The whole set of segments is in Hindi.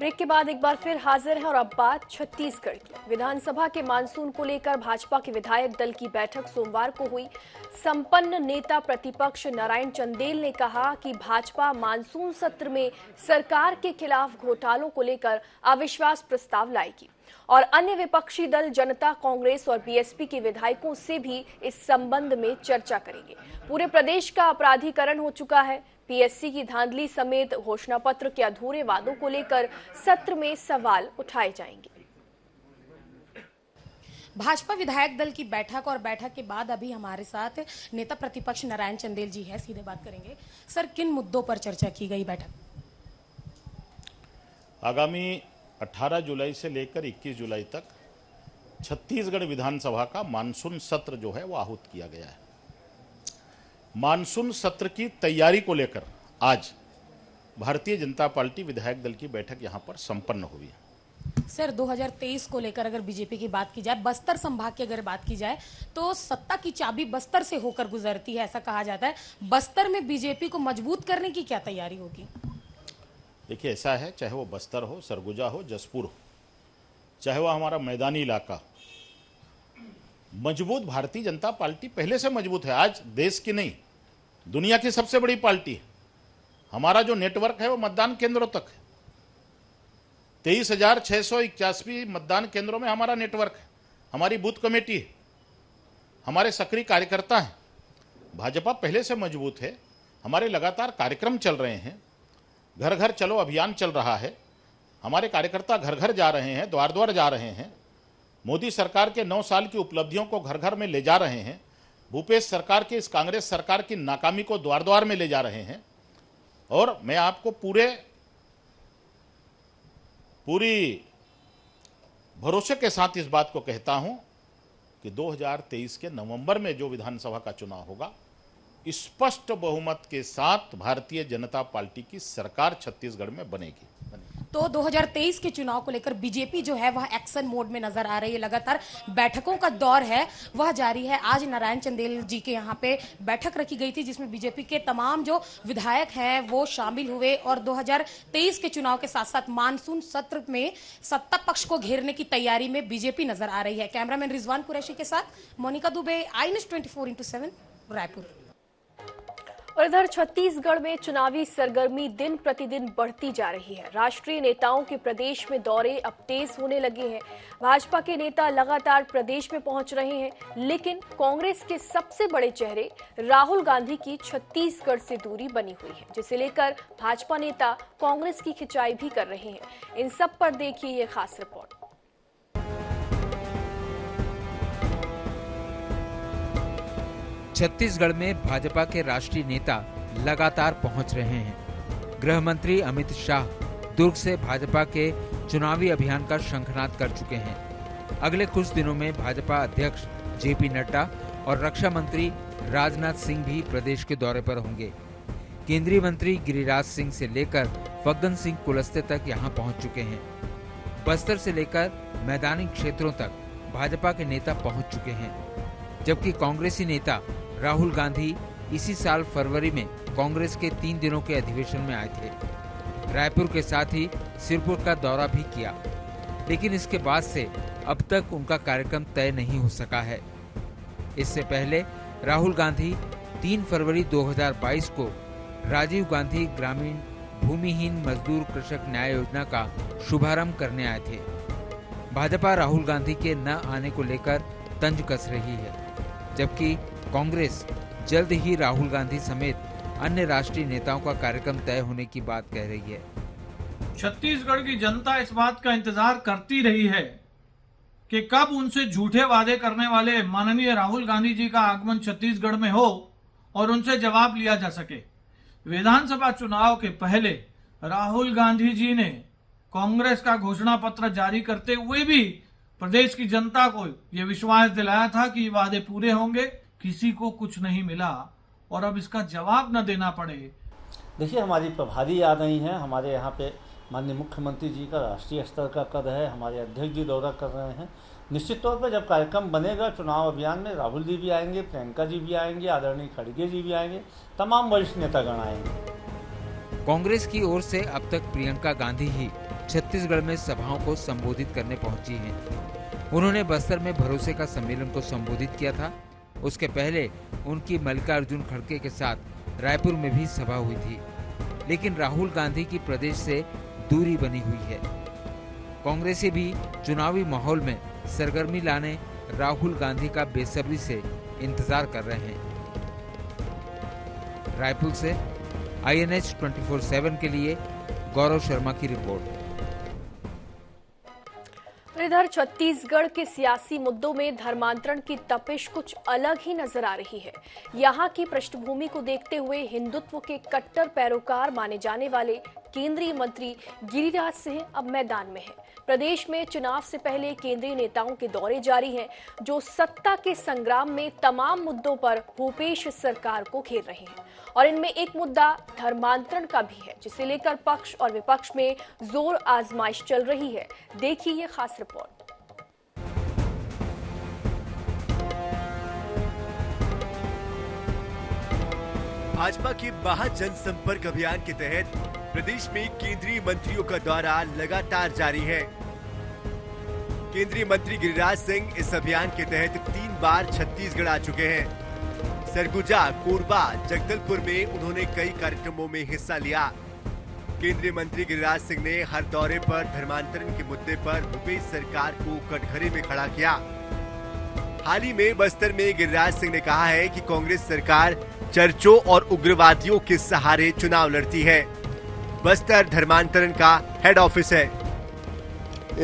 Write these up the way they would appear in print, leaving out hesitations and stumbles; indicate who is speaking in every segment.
Speaker 1: ब्रेक के बाद एक बार फिर हाजिर है और अब बात छत्तीसगढ़ की। विधानसभा के मानसून को लेकर भाजपा के विधायक दल की बैठक सोमवार को हुई। संपन्न नेता प्रतिपक्ष नारायण चंदेल ने कहा कि भाजपा मानसून सत्र में सरकार के खिलाफ घोटालों को लेकर अविश्वास प्रस्ताव लाएगी और अन्य विपक्षी दल जनता कांग्रेस और बीएसपी के विधायकों से भी इस संबंध में चर्चा करेंगे। पूरे प्रदेश का अपराधीकरण हो चुका है। पीएससी की धांधली समेत घोषणा पत्र के अधूरे वादों को लेकर सत्र में सवाल उठाए जाएंगे।
Speaker 2: भाजपा विधायक दल की बैठक और बैठक के बाद अभी हमारे साथ नेता प्रतिपक्ष नारायण चंदेल जी है, सीधे बात करेंगे। सर, किन मुद्दों पर चर्चा की गई बैठक?
Speaker 3: आगामी 18 जुलाई से लेकर 21 जुलाई तक छत्तीसगढ़ विधानसभा का मानसून सत्र जो है वो आहूत किया गया है। मानसून सत्र की तैयारी को लेकर आज भारतीय जनता पार्टी विधायक दल की बैठक यहां पर संपन्न हुई है।
Speaker 2: सर, 2023 को लेकर अगर बीजेपी की बात की जाए, बस्तर संभाग की अगर बात की जाए, तो सत्ता की चाबी बस्तर से होकर गुजरती है, ऐसा कहा जाता है। बस्तर में बीजेपी को मजबूत करने की क्या तैयारी होगी?
Speaker 3: देखिए, ऐसा है, चाहे वो बस्तर हो, सरगुजा हो, जसपुर हो, चाहे वो हमारा मैदानी इलाका, मजबूत भारतीय जनता पार्टी पहले से मजबूत है। आज देश की नहीं, दुनिया की सबसे बड़ी पार्टी है। हमारा जो नेटवर्क है वो मतदान केंद्रों तक है। 23,681 मतदान केंद्रों में हमारा नेटवर्क है। हमारी बूथ कमेटी है, हमारे सक्रिय कार्यकर्ता हैं। भाजपा पहले से मजबूत है। हमारे लगातार कार्यक्रम चल रहे हैं। घर घर चलो अभियान चल रहा है। हमारे कार्यकर्ता घर घर जा रहे हैं, द्वार द्वार जा रहे हैं। मोदी सरकार के 9 साल की उपलब्धियों को घर घर में ले जा रहे हैं। भूपेश सरकार की, इस कांग्रेस सरकार की नाकामी को द्वार द्वार में ले जा रहे हैं। और मैं आपको पूरी भरोसे के साथ इस बात को कहता हूं कि 2023 के नवंबर में जो विधानसभा का चुनाव होगा, स्पष्ट बहुमत के साथ भारतीय जनता पार्टी की सरकार छत्तीसगढ़ में बनेगी।
Speaker 2: तो 2023 के चुनाव को लेकर बीजेपी जो है वह एक्शन मोड में नजर आ रही है। लगातार बैठकों का दौर है वह जारी है। आज नारायण चंदेल जी के यहाँ पे बैठक रखी गई थी जिसमें बीजेपी के तमाम जो विधायक हैं वो शामिल हुए और 2023 के चुनाव के साथ साथ मानसून सत्र में सत्ता पक्ष को घेरने की तैयारी में बीजेपी नजर आ रही है। कैमरामैन रिजवान कुरैशी के साथ मोनिका दुबे, आई-न्यूज़ 24/7 रायपुर।
Speaker 1: और इधर छत्तीसगढ़ में चुनावी सरगर्मी दिन प्रतिदिन बढ़ती जा रही है। राष्ट्रीय नेताओं के प्रदेश में दौरे अब तेज होने लगे हैं। भाजपा के नेता लगातार प्रदेश में पहुंच रहे हैं, लेकिन कांग्रेस के सबसे बड़े चेहरे राहुल गांधी की छत्तीसगढ़ से दूरी बनी हुई है, जिसे लेकर भाजपा नेता कांग्रेस की खिंचाई भी कर रहे हैं। इन सब पर देखिए ये खास रिपोर्ट।
Speaker 4: छत्तीसगढ़ में भाजपा के राष्ट्रीय नेता लगातार पहुंच रहे हैं। गृह मंत्री अमित शाह दुर्ग से भाजपा के चुनावी अभियान का शंखनाद कर चुके हैं। अगले कुछ दिनों में भाजपा अध्यक्ष जेपी नड्डा और रक्षा मंत्री राजनाथ सिंह भी प्रदेश के दौरे पर होंगे। केंद्रीय मंत्री गिरिराज सिंह से लेकर फग्गन सिंह कुलस्ते तक यहां पहुंच चुके हैं। बस्तर से लेकर मैदानी क्षेत्रों तक भाजपा के नेता पहुंच चुके हैं, जबकि कांग्रेसी नेता राहुल गांधी इसी साल फरवरी में कांग्रेस के 3 दिनों के अधिवेशन में आए थे। रायपुर के साथ ही सिरपुर का दौरा भी किया, लेकिन इसके बाद से अब तक उनका कार्यक्रम तय नहीं हो सका है। इससे पहले राहुल गांधी 3 फरवरी 2022 को राजीव गांधी ग्रामीण भूमिहीन मजदूर कृषक न्याय योजना का शुभारंभ करने आए थे। भाजपा राहुल गांधी के न आने को लेकर तंज कस रही है, जबकि कांग्रेस जल्द ही राहुल गांधी समेत अन्य राष्ट्रीय नेताओं का कार्यक्रम तय होने की बात कह रही है।
Speaker 5: छत्तीसगढ़ की जनता इस बात का इंतजार करती रही है कि कब उनसे झूठे वादे करने वाले माननीय राहुल गांधी जी का आगमन छत्तीसगढ़ में हो और उनसे जवाब लिया जा सके। विधानसभा चुनाव के पहले राहुल गांधी जी ने कांग्रेस का घोषणा पत्र जारी करते हुए भी प्रदेश की जनता को यह विश्वास दिलाया था कि वादे पूरे होंगे। किसी को कुछ नहीं मिला और अब इसका जवाब न देना पड़े।
Speaker 6: देखिए, हमारी प्रभारी आ रही हैं। हमारे यहाँ पे माननीय मुख्यमंत्री जी का राष्ट्रीय स्तर का कद है। हमारे अध्यक्ष जी दौरा कर रहे हैं। निश्चित तौर पर जब कार्यक्रम बनेगा चुनाव अभियान में राहुल जी भी आएंगे, प्रियंका जी भी आएंगे, आदरणीय खड़गे जी भी आएंगे, तमाम वरिष्ठ नेतागण आएंगे।
Speaker 4: कांग्रेस की ओर से अब तक प्रियंका गांधी ही छत्तीसगढ़ में सभाओं को संबोधित करने पहुंची हैं। उन्होंने बस्तर में भरोसे का सम्मेलन को संबोधित किया था। उसके पहले उनकी मल्लिकार्जुन खड़गे के साथ रायपुर में भी सभा हुई थी, लेकिन राहुल गांधी की प्रदेश से दूरी बनी हुई है। कांग्रेसी भी चुनावी माहौल में सरगर्मी लाने राहुल गांधी का बेसब्री से इंतजार कर रहे हैं। रायपुर से INH 24/7 के लिए गौरव शर्मा की रिपोर्ट।
Speaker 1: इधर छत्तीसगढ़ के सियासी मुद्दों में धर्मांतरण की तपिश कुछ अलग ही नजर आ रही है। यहाँ की पृष्ठभूमि को देखते हुए हिंदुत्व के कट्टर पैरोकार माने जाने वाले केंद्रीय मंत्री गिरिराज सिंह अब मैदान में हैं। प्रदेश में चुनाव से पहले केंद्रीय नेताओं के दौरे जारी हैं, जो सत्ता के संग्राम में तमाम मुद्दों पर भूपेश सरकार को घेर रहे हैं। और इनमें एक मुद्दा धर्मांतरण का भी है, जिसे लेकर पक्ष और विपक्ष में जोर आजमाइश चल रही है। देखिए ये खास रिपोर्ट।
Speaker 7: भाजपा के महाजनसंपर्क अभियान के तहत प्रदेश में केंद्रीय मंत्रियों का दौरा लगातार जारी है। केंद्रीय मंत्री गिरिराज सिंह इस अभियान के तहत 3 बार छत्तीसगढ़ आ चुके हैं। सरगुजा, कोरबा, जगदलपुर में उन्होंने कई कार्यक्रमों में हिस्सा लिया। केंद्रीय मंत्री गिरिराज सिंह ने हर दौरे पर धर्मांतरण के मुद्दे पर भूपेश सरकार को कटघरे में खड़ा किया। हाल ही में बस्तर में गिरिराज सिंह ने कहा है कि कांग्रेस सरकार चर्चों और उग्रवादियों के सहारे चुनाव लड़ती है। बस्तर धर्मांतरण का हेड ऑफिस है।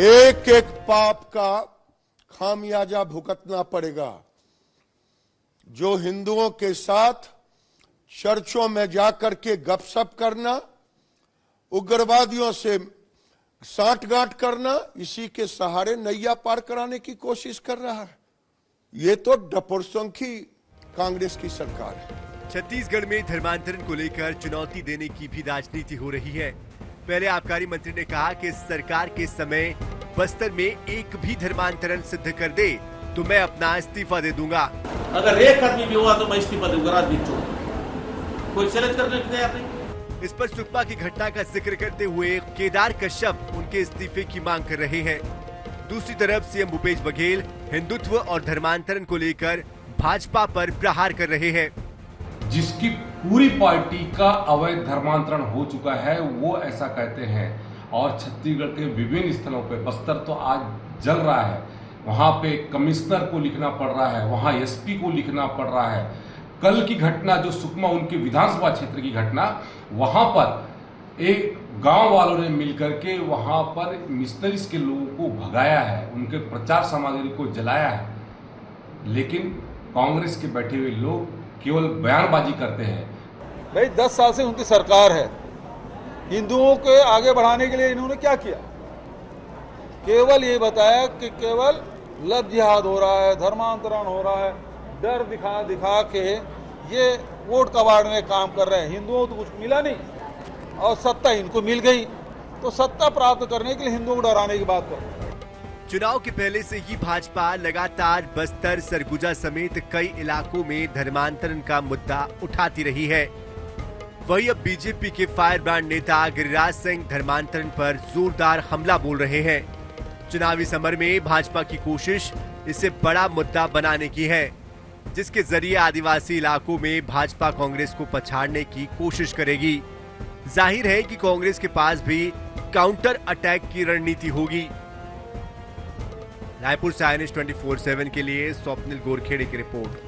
Speaker 8: एक एक पाप का खामियाजा भुगतना पड़ेगा। जो हिंदुओं के साथ चर्चों में जाकर के गपशप करना, उग्रवादियों से साठगांठ करना, इसी के सहारे नैया पार कराने की कोशिश कर रहा है। ये तो डपुरसंखी कांग्रेस की सरकार है।
Speaker 7: छत्तीसगढ़ में धर्मांतरण को लेकर चुनौती देने की भी राजनीति हो रही है। पहले आबकारी मंत्री ने कहा कि सरकार के समय बस्तर में एक भी धर्मांतरण सिद्ध कर दे तो मैं अपना इस्तीफा दे दूंगा।
Speaker 9: अगर एक आदमी भी हुआ तो मैं इस्तीफा दूंगा। राजनीति कोई चैलेंज करने को तैयार नहीं।
Speaker 7: इस पर सुकमा की घटना का जिक्र करते हुए केदार कश्यप उनके इस्तीफे की मांग कर रहे हैं। दूसरी तरफ सीएम भूपेश बघेल हिंदुत्व और धर्मांतरण को लेकर भाजपा पर प्रहार कर रहे हैं।
Speaker 10: जिसकी पूरी पार्टी का अवैध धर्मांतरण हो चुका है वो ऐसा कहते हैं, और छत्तीसगढ़ के विभिन्न स्थलों पे, बस्तर तो आज जल रहा है, वहां पे कमिश्नर को लिखना पड़ रहा है, वहां एसपी को लिखना पड़ रहा है। कल की घटना जो सुकमा उनके विधानसभा क्षेत्र की घटना, वहां पर एक गांव वालों ने मिलकर के वहां पर मिशनरीज के लोगों को भगाया है, उनके प्रचार सामग्री को जलाया है। लेकिन कांग्रेस के बैठे हुए लोग केवल बयानबाजी करते हैं।
Speaker 11: भाई 10 साल से उनकी सरकार है। हिंदुओं के आगे बढ़ाने के लिए इन्होंने क्या किया? केवल ये बताया कि केवल लव जिहाद हो रहा है, धर्मांतरण हो रहा है, डर दिखा दिखा के ये वोट कबाड़ने काम कर रहे हैं। हिंदुओं को कुछ मिला नहीं और सत्ता इनको मिल गई, तो सत्ता प्राप्त करने के लिए हिंदुओं को डराने की बात कर रहे हैं।
Speaker 7: चुनाव के पहले से ही भाजपा लगातार बस्तर, सरगुजा समेत कई इलाकों में धर्मांतरण का मुद्दा उठाती रही है। वहीं अब बीजेपी के फायर ब्रांड नेता गिरिराज सिंह धर्मांतरण पर जोरदार हमला बोल रहे हैं। चुनावी समर में भाजपा की कोशिश इसे बड़ा मुद्दा बनाने की है, जिसके जरिए आदिवासी इलाकों में भाजपा कांग्रेस को पछाड़ने की कोशिश करेगी। जाहिर है कि कांग्रेस के पास भी काउंटर अटैक की रणनीति होगी। रायपुर से INH 24/7 के लिए स्वप्निल गोरखेड़े की रिपोर्ट।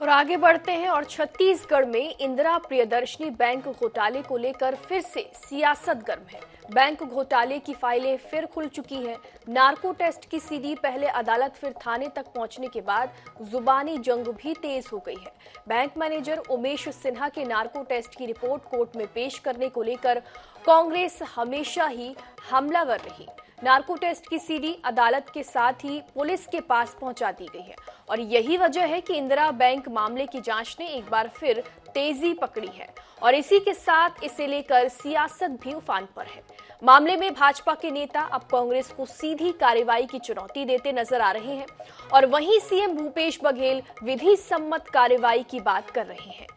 Speaker 1: और आगे बढ़ते हैं और छत्तीसगढ़ में इंदिरा प्रियदर्शनी बैंक घोटाले को लेकर फिर से सियासत गर्म है। बैंक घोटाले की फाइलें फिर खुल चुकी हैं। नार्को टेस्ट की सीडी पहले अदालत फिर थाने तक पहुंचने के बाद जुबानी जंग भी तेज हो गई है। बैंक मैनेजर उमेश सिन्हा के नार्को टेस्ट की रिपोर्ट कोर्ट में पेश करने को लेकर कांग्रेस हमेशा ही हमलावर रही। नार्को टेस्ट की सीडी अदालत के साथ ही पुलिस के पास पहुंचा दी गई है और यही वजह है कि इंदिरा बैंक मामले की जांच ने एक बार फिर तेजी पकड़ी है और इसी के साथ इसे लेकर सियासत भी उफान पर है। मामले में भाजपा के नेता अब कांग्रेस को सीधी कार्रवाई की चुनौती देते नजर आ रहे हैं और वहीं सीएम भूपेश बघेल विधि सम्मत कार्रवाई की बात कर रहे हैं।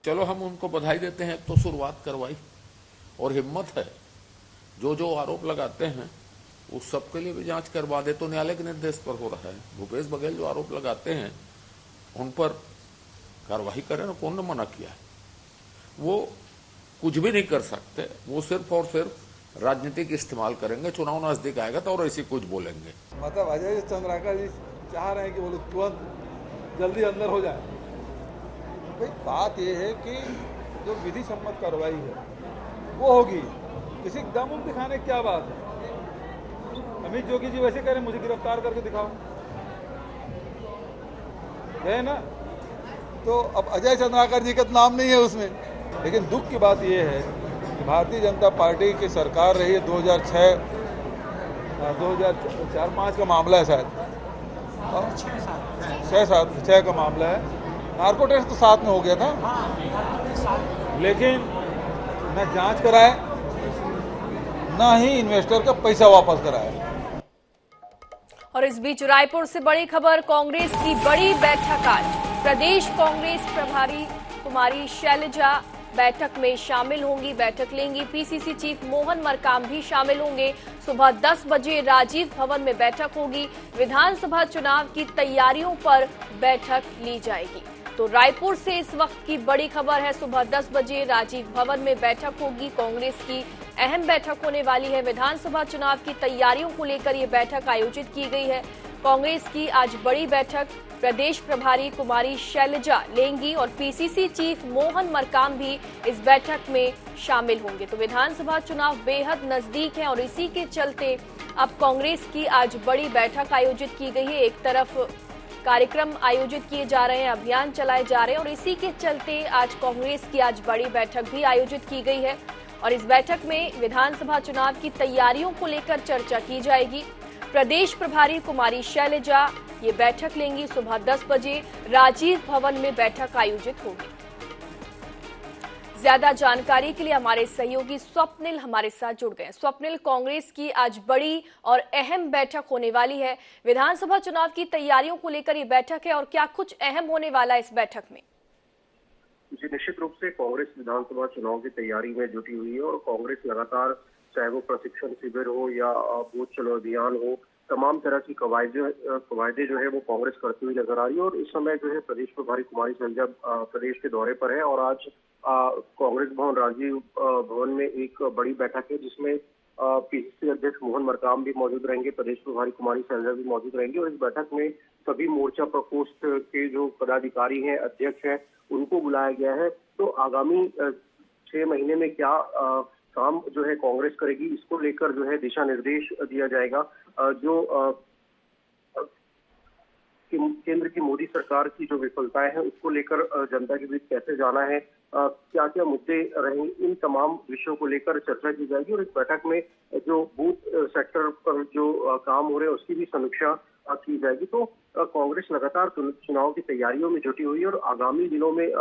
Speaker 9: चलो हम उनको बधाई देते हैं, तो शुरुआत करवाई,
Speaker 12: और हिम्मत है, जो आरोप लगाते हैं उस सब के लिए भी जांच करवा दे तो न्यायालय के निर्देश पर हो रहा है। भूपेश बघेल जो आरोप लगाते हैं उन पर कार्रवाई करें ना, कौन ने मना किया है? वो कुछ भी नहीं कर सकते, वो सिर्फ और सिर्फ राजनीतिक इस्तेमाल करेंगे। चुनाव नजदीक आएगा तो और ऐसी कुछ बोलेंगे।
Speaker 11: मतलब अजय चंद्राकर जी चाह रहे हैं कि वो लोग तुरंत जल्दी अंदर हो जाए। भाई बात ये है कि जो विधि सम्मत कार्रवाई है वो होगी, किसी दम दिखाने की क्या बात है? अमित जोगी जी वैसे कह रहे मुझे गिरफ्तार करके दिखाओ, है ना? तो अब अजय चंद्राकर जी का नाम नहीं है उसमें। लेकिन दुख की बात यह है कि भारतीय जनता पार्टी की सरकार रही है 2004-5 का मामला है शायद, 6 का मामला है। नार्को टेस्ट तो साथ में हो गया था, लेकिन न जांच कराए न ही इन्वेस्टर का पैसा वापस कराए।
Speaker 1: और इस बीच रायपुर से बड़ी खबर, कांग्रेस की बड़ी बैठक आज। प्रदेश कांग्रेस प्रभारी कुमारी शैलजा बैठक में शामिल होंगी, बैठक लेंगी। पीसीसी चीफ मोहन मरकाम भी शामिल होंगे। सुबह 10 बजे राजीव भवन में बैठक होगी। विधानसभा चुनाव की तैयारियों पर बैठक ली जाएगी। तो रायपुर से इस वक्त की बड़ी खबर है, सुबह 10 बजे राजीव भवन में बैठक होगी। कांग्रेस की अहम बैठक होने वाली है। विधानसभा चुनाव की तैयारियों को लेकर ये बैठक आयोजित की गई है। कांग्रेस की आज बड़ी बैठक प्रदेश प्रभारी कुमारी शैलजा लेंगी और पीसीसी चीफ मोहन मरकाम भी इस बैठक में शामिल होंगे। तो विधानसभा चुनाव बेहद नजदीक है और इसी के चलते अब कांग्रेस की आज बड़ी बैठक आयोजित की गई है। एक तरफ कार्यक्रम आयोजित किए जा रहे हैं, अभियान चलाए जा रहे हैं और इसी के चलते आज कांग्रेस की आज बड़ी बैठक भी आयोजित की गई है। और इस बैठक में विधानसभा चुनाव की तैयारियों को लेकर चर्चा की जाएगी। प्रदेश प्रभारी कुमारी शैलजा ये बैठक लेंगी। सुबह 10 बजे राजीव भवन में बैठक आयोजित होगी। ज्यादा जानकारी के लिए हमारे सहयोगी स्वप्निल हमारे साथ जुड़ गए। स्वप्निल, कांग्रेस की आज बड़ी और अहम बैठक होने वाली है। विधानसभा चुनाव की तैयारियों को लेकर ये बैठक है और क्या कुछ अहम होने वाला है इस बैठक में?
Speaker 13: जी, निश्चित रूप से कांग्रेस विधानसभा चुनाव की तैयारी में जुटी हुई है और कांग्रेस लगातार, चाहे वो प्रशिक्षण शिविर हो या बूथ चलो अभियान हो, तमाम तरह की कवायदे जो है वो कांग्रेस करती हुई नजर आ रही है। और इस समय जो है प्रदेश प्रभारी कुमारी शैलजा प्रदेश के दौरे पर है और आज कांग्रेस भवन राजीव भवन में एक बड़ी बैठक है जिसमें पीसीसी अध्यक्ष मोहन मरकाम भी मौजूद रहेंगे, प्रदेश प्रभारी कुमारी शैलजा भी मौजूद रहेंगे। और इस बैठक में सभी मोर्चा प्रकोष्ठ के जो पदाधिकारी हैं, अध्यक्ष हैं, उनको बुलाया गया है। तो आगामी 6 महीने में क्या काम जो है कांग्रेस करेगी, इसको लेकर जो है दिशा निर्देश दिया जाएगा। जो केंद्र की मोदी सरकार की जो विफलताएं हैं उसको लेकर जनता के बीच कैसे जाना है, क्या क्या मुद्दे रहेंगे, इन तमाम विषयों को लेकर चर्चा की जाएगी। और इस बैठक में जो बूथ सेक्टर पर जो काम हो रहे हैं उसकी भी समीक्षा की जाएगी। तो कांग्रेस लगातार चुनाव की तैयारियों में जुटी हुई है और आगामी दिनों में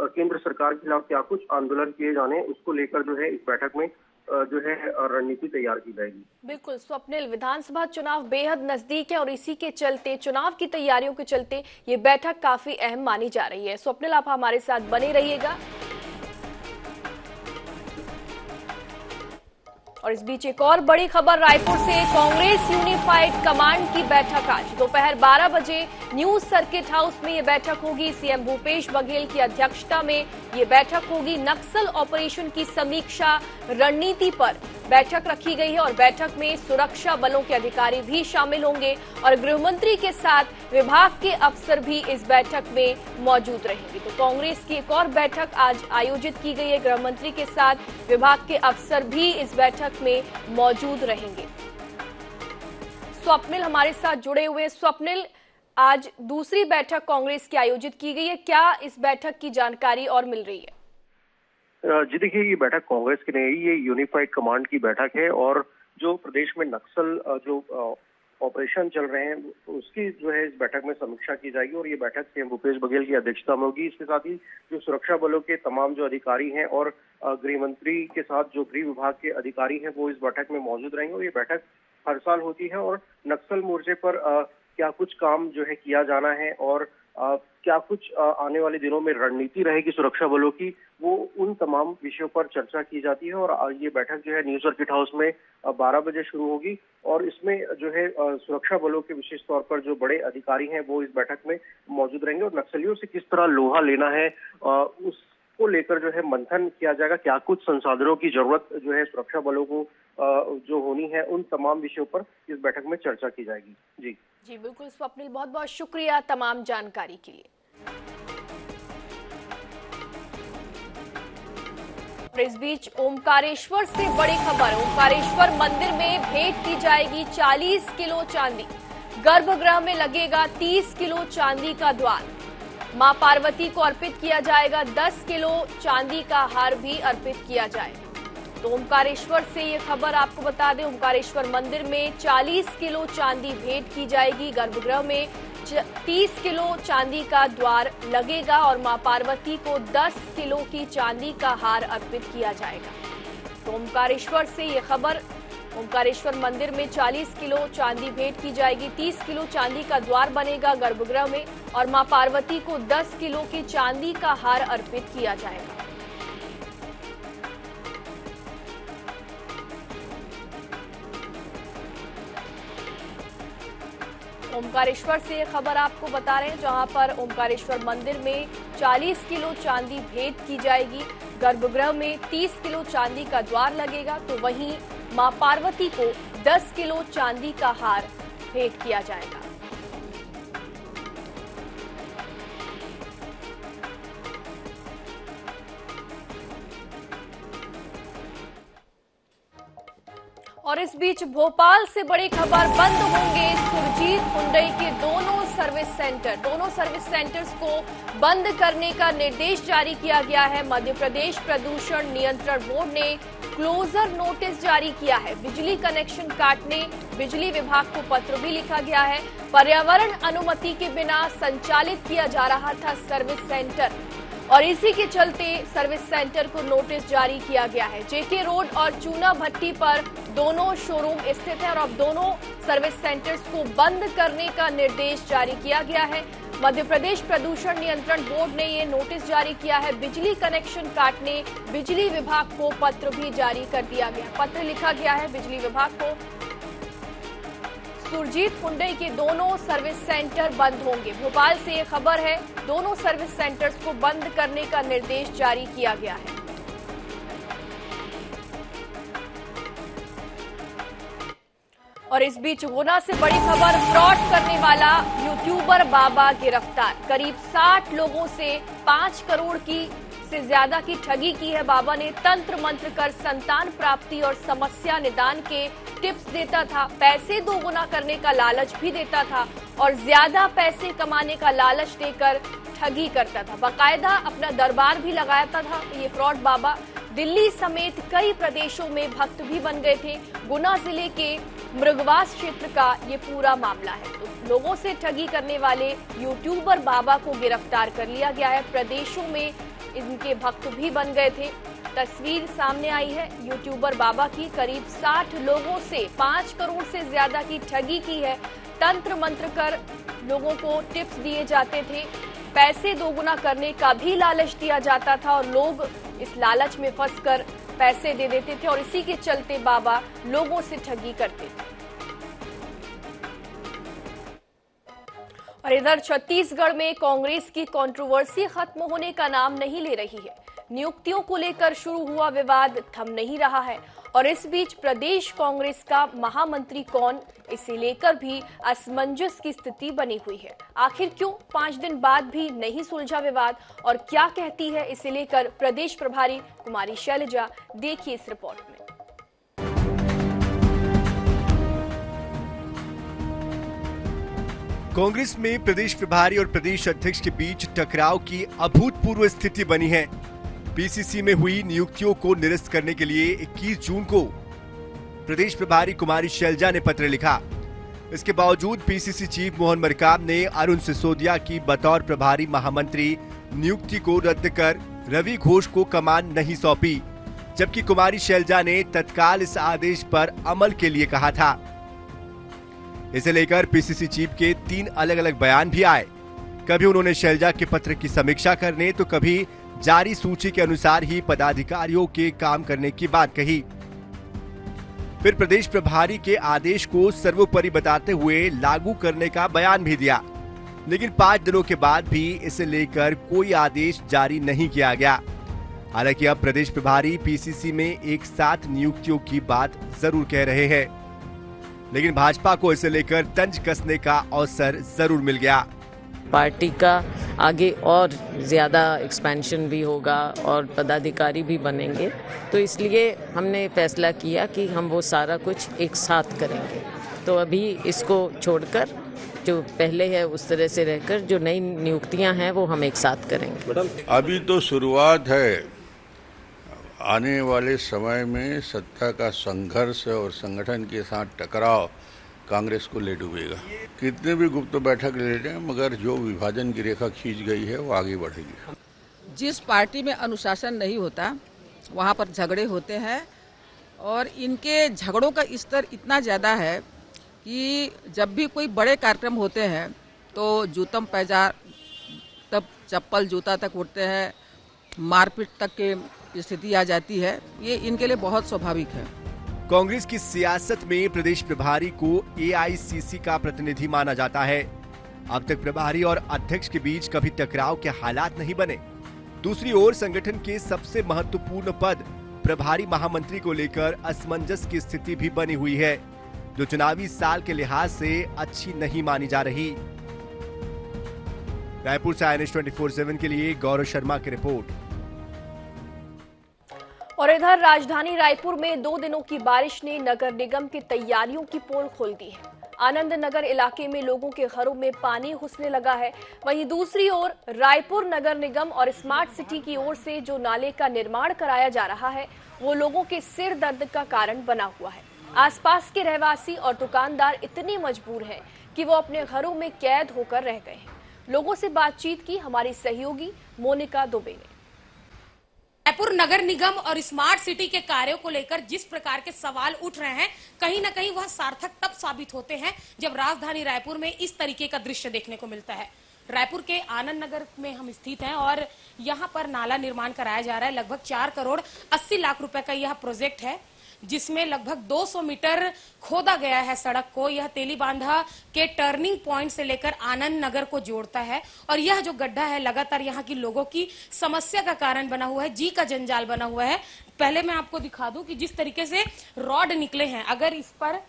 Speaker 13: केंद्र सरकार के खिलाफ क्या कुछ आंदोलन किए जाने उसको लेकर जो है इस बैठक में जो है रणनीति तैयार की जाएगी।
Speaker 1: बिल्कुल स्वप्निल, विधानसभा चुनाव बेहद नजदीक है और इसी के चलते, चुनाव की तैयारियों के चलते ये बैठक काफी अहम मानी जा रही है। स्वप्निल, आप हमारे साथ बने रहिएगा। और इस बीच एक और बड़ी खबर रायपुर से, कांग्रेस यूनिफाइड कमांड की बैठक आज दोपहर 12 बजे न्यूज सर्किट हाउस में ये बैठक होगी। सीएम भूपेश बघेल की अध्यक्षता में ये बैठक होगी। नक्सल ऑपरेशन की समीक्षा रणनीति पर बैठक रखी गई है और बैठक में सुरक्षा बलों के अधिकारी भी शामिल होंगे और गृह मंत्री के साथ विभाग के अफसर भी इस बैठक में मौजूद रहेंगे। तो कांग्रेस की एक और बैठक आज आयोजित की गई है, गृह मंत्री के साथ विभाग के अफसर भी इस बैठक में मौजूद रहेंगे। स्वप्निल हमारे साथ जुड़े हुए। स्वप्निल, आज दूसरी बैठक कांग्रेस की आयोजित की गई है, क्या इस बैठक की जानकारी और मिल रही है?
Speaker 13: जी देखिए, ये बैठक कांग्रेस की नहीं, ये यूनिफाइड कमांड की बैठक है और जो प्रदेश में नक्सल जो ऑपरेशन चल रहे हैं उसकी जो है इस बैठक में समीक्षा की जाएगी और ये बैठक सीएम भूपेश बघेल की अध्यक्षता में होगी। इसके साथ ही जो सुरक्षा बलों के तमाम जो अधिकारी हैं और गृह मंत्री के साथ जो गृह विभाग के अधिकारी हैं वो इस बैठक में मौजूद रहेंगे। और ये बैठक हर साल होती है और नक्सल मोर्चे पर क्या कुछ काम जो है किया जाना है और क्या कुछ आने वाले दिनों में रणनीति रहेगी सुरक्षा बलों की, वो उन तमाम विषयों पर चर्चा की जाती है। और ये बैठक जो है न्यू सर्किट हाउस में 12 बजे शुरू होगी और इसमें जो है सुरक्षा बलों के विशेष तौर पर जो बड़े अधिकारी हैं वो इस बैठक में मौजूद रहेंगे और नक्सलियों से किस तरह लोहा लेना है उसको लेकर जो है मंथन किया जाएगा। क्या कुछ संसाधनों की जरूरत जो है सुरक्षा बलों को जो होनी है, उन तमाम विषयों पर इस बैठक में चर्चा की जाएगी। जी
Speaker 1: बिल्कुल स्वप्निल, बहुत बहुत शुक्रिया तमाम जानकारी के लिए। इस बीच ओमकारेश्वर से बड़ी खबर, ओमकारेश्वर मंदिर में भेंट की जाएगी 40 किलो चांदी, गर्भगृह में लगेगा 30 किलो चांदी का द्वार, मां पार्वती को अर्पित किया जाएगा 10 किलो चांदी का हार भी अर्पित किया जाएगा। तो ओमकारेश्वर से ये खबर आपको बता दें, ओमकारेश्वर मंदिर में 40 किलो चांदी भेंट की जाएगी, गर्भगृह में 30 किलो चांदी का द्वार लगेगा और मां पार्वती को 10 किलो की चांदी का हार अर्पित किया जाएगा। तो ओमकारेश्वर से ये खबर, ओमकारेश्वर मंदिर में 40 किलो चांदी भेंट की जाएगी, 30 किलो चांदी का द्वार बनेगा गर्भगृह में और मां पार्वती को 10 किलो की चांदी का हार अर्पित किया जाएगा। ओमकारेश्वर से खबर आपको बता रहे हैं, जहां पर ओमकारेश्वर मंदिर में 40 किलो चांदी भेंट की जाएगी, गर्भगृह में 30 किलो चांदी का द्वार लगेगा, तो वहीं मां पार्वती को 10 किलो चांदी का हार भेंट किया जाएगा। और इस बीच भोपाल से बड़ी खबर, बंद होंगे सुरजीत हुंडई के दोनों सर्विस सेंटर। दोनों सर्विस सेंटर्स को बंद करने का निर्देश जारी किया गया है। मध्य प्रदेश प्रदूषण नियंत्रण बोर्ड ने क्लोजर नोटिस जारी किया है। बिजली कनेक्शन काटने बिजली विभाग को पत्र भी लिखा गया है। पर्यावरण अनुमति के बिना संचालित किया जा रहा था सर्विस सेंटर और इसी के चलते सर्विस सेंटर को नोटिस जारी किया गया है। जेके रोड और चूना भट्टी पर दोनों शोरूम स्थित है और अब दोनों सर्विस सेंटर्स को बंद करने का निर्देश जारी किया गया है। मध्य प्रदेश प्रदूषण नियंत्रण बोर्ड ने ये नोटिस जारी किया है। बिजली कनेक्शन काटने बिजली विभाग को पत्र भी जारी कर दिया गया। पत्र लिखा गया है बिजली विभाग को। सुरजीत हुंडई के दोनों सर्विस सेंटर बंद होंगे। भोपाल से ये खबर है, दोनों सर्विस सेंटर्स को बंद करने का निर्देश जारी किया गया है। और इस बीच गुना से बड़ी खबर, फ्रॉड करने वाला यूट्यूबर बाबा गिरफ्तार। करीब 60 लोगों से 5 करोड़ से ज्यादा की ठगी की है। बाबा ने तंत्र मंत्र कर संतान प्राप्ति और समस्या निदान के टिप्स देता था, पैसे दोगुना करने का लालच भी देता था और ज्यादा पैसे कमाने का लालच देकर ठगी करता था। बाकायदा अपना दरबार भी लगाता था। ये फ्रॉड बाबा दिल्ली समेत कई प्रदेशों में भक्त भी बन गए थे। गुना जिले के मृगवास क्षेत्र का ये पूरा मामला है। तो लोगों से ठगी करने वाले यूट्यूबर बाबा को गिरफ्तार कर लिया गया है। प्रदेशों में इनके भक्त भी बन गए थे। तस्वीर सामने आई है यूट्यूबर बाबा की। करीब 60 लोगों से 5 करोड़ से ज्यादा की ठगी की है। तंत्र मंत्र कर लोगों को टिप्स दिए जाते थे, पैसे दोगुना करने का भी लालच दिया जाता था और लोग इस लालच में फंसकर पैसे दे देते थे और इसी के चलते बाबा लोगों से ठगी करते थे। और इधर छत्तीसगढ़ में कांग्रेस की कंट्रोवर्सी खत्म होने का नाम नहीं ले रही है। नियुक्तियों को लेकर शुरू हुआ विवाद थम नहीं रहा है और इस बीच प्रदेश कांग्रेस का महामंत्री कौन, इसे लेकर भी असमंजस की स्थिति बनी हुई है। आखिर क्यों 5 दिन बाद भी नहीं सुलझा विवाद और क्या कहती है इसे लेकर प्रदेश प्रभारी कुमारी शैलजा, देखिए इस रिपोर्ट में।
Speaker 7: कांग्रेस में प्रदेश प्रभारी और प्रदेश अध्यक्ष के बीच टकराव की अभूतपूर्व स्थिति बनी है। पीसीसी में हुई नियुक्तियों को निरस्त करने के लिए 21 जून को प्रदेश प्रभारी कुमारी शैलजा ने पत्र लिखा। इसके बावजूद पीसीसी चीफ मोहन मरकाम ने अरुण सिसोदिया की बतौर प्रभारी महामंत्री नियुक्ति को रद्द कर रवि घोष को कमान नहीं सौंपी, जबकि कुमारी शैलजा ने तत्काल इस आदेश पर अमल के लिए कहा था। इसे लेकर पीसीसी चीफ के 3 अलग अलग बयान भी आए। कभी उन्होंने शैलजा के पत्र की समीक्षा करने तो कभी जारी सूची के अनुसार ही पदाधिकारियों के काम करने की बात कही। फिर प्रदेश प्रभारी के आदेश को सर्वोपरि बताते हुए लागू करने का बयान भी दिया, लेकिन 5 दिनों के बाद भी इसे लेकर कोई आदेश जारी नहीं किया गया। हालांकि अब प्रदेश प्रभारी पीसीसी में एक साथ नियुक्तियों की बात जरूर कह रहे हैं, लेकिन भाजपा को इसे लेकर तंज कसने का अवसर जरूर मिल गया।
Speaker 14: पार्टी का आगे और ज़्यादा एक्सपेंशन भी होगा और पदाधिकारी भी बनेंगे, तो इसलिए हमने फैसला किया कि हम वो सारा कुछ एक साथ करेंगे। तो अभी इसको छोड़कर जो पहले है उस तरह से रहकर जो नई नियुक्तियां हैं वो हम एक साथ करेंगे।
Speaker 15: अभी तो शुरुआत है, आने वाले समय में सत्ता का संघर्ष और संगठन के साथ टकराव कांग्रेस को ले डूबेगा। कितने भी गुप्त बैठक ले लें, मगर जो विभाजन की रेखा खींच गई है वो आगे बढ़ेगी।
Speaker 16: जिस पार्टी में अनुशासन नहीं होता वहाँ पर झगड़े होते हैं, और इनके झगड़ों का स्तर इतना ज़्यादा है कि जब भी कोई बड़े कार्यक्रम होते हैं तो जूतम पैजार तब चप्पल जूता तक उठते हैं, मारपीट तक की स्थिति आ जाती है। ये इनके लिए बहुत स्वाभाविक है।
Speaker 7: कांग्रेस की सियासत में प्रदेश प्रभारी को एआईसीसी का प्रतिनिधि माना जाता है। अब तक प्रभारी और अध्यक्ष के बीच कभी टकराव के हालात नहीं बने। दूसरी ओर संगठन के सबसे महत्वपूर्ण पद प्रभारी महामंत्री को लेकर असमंजस की स्थिति भी बनी हुई है, जो चुनावी साल के लिहाज से अच्छी नहीं मानी जा रही। रायपुर से INS 24/7 के लिए गौरव शर्मा की रिपोर्ट।
Speaker 1: और इधर राजधानी रायपुर में 2 दिनों की बारिश ने नगर निगम की तैयारियों की पोल खोल दी है। आनंद नगर इलाके में लोगों के घरों में पानी घुसने लगा है। वहीं दूसरी ओर रायपुर नगर निगम और स्मार्ट सिटी की ओर से जो नाले का निर्माण कराया जा रहा है वो लोगों के सिर दर्द का कारण बना हुआ है। आसपास के रहवासी और दुकानदार इतने मजबूर हैं कि वो अपने घरों में कैद होकर रह गए हैं। लोगों से बातचीत की हमारी सहयोगी मोनिका दुबे ने।
Speaker 2: रायपुर नगर निगम और स्मार्ट सिटी के कार्यों को लेकर जिस प्रकार के सवाल उठ रहे हैं, कहीं ना कहीं वह सार्थक तब साबित होते हैं जब राजधानी रायपुर में इस तरीके का दृश्य देखने को मिलता है। रायपुर के आनंद नगर में हम स्थित हैं और यहाँ पर नाला निर्माण कराया जा रहा है। लगभग 4 करोड़ 80 लाख रुपए का यह प्रोजेक्ट है, जिसमें लगभग 200 मीटर खोदा गया है सड़क को। यह तेलीबांधा के टर्निंग पॉइंट से लेकर आनंद नगर को जोड़ता है और यह जो गड्ढा है लगातार यहाँ की लोगों की समस्या का कारण बना हुआ है, जी का जंजाल बना हुआ है। पहले मैं आपको दिखा दूं कि जिस तरीके से रॉड निकले हैं, अगर इस पर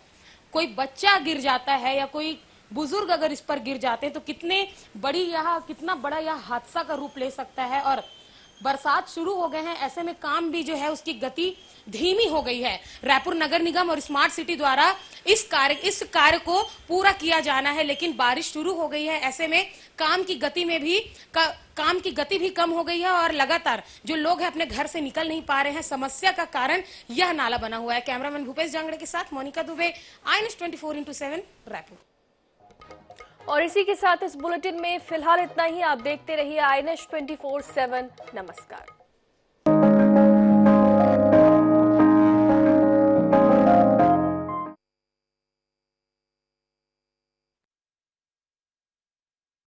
Speaker 2: कोई बच्चा गिर जाता है या कोई बुजुर्ग अगर इस पर गिर जाते हैं तो कितना बड़ा यह हादसा का रूप ले सकता है। और बरसात शुरू हो गए हैं, ऐसे में काम भी जो है उसकी गति धीमी हो गई है। रायपुर नगर निगम और स्मार्ट सिटी द्वारा इस कार्य को पूरा किया जाना है, लेकिन बारिश शुरू हो गई है। ऐसे में काम की गति भी कम हो गई है और लगातार जो लोग हैं अपने घर से निकल नहीं पा रहे हैं। समस्या का कारण यह नाला बना हुआ है। कैमरामैन भूपेश जांगड़े के साथ मोनिका दुबे, INS 24/7 रायपुर।
Speaker 1: और इसी के साथ इस बुलेटिन में फिलहाल इतना ही। आप देखते रहिए INS 24/7। नमस्कार।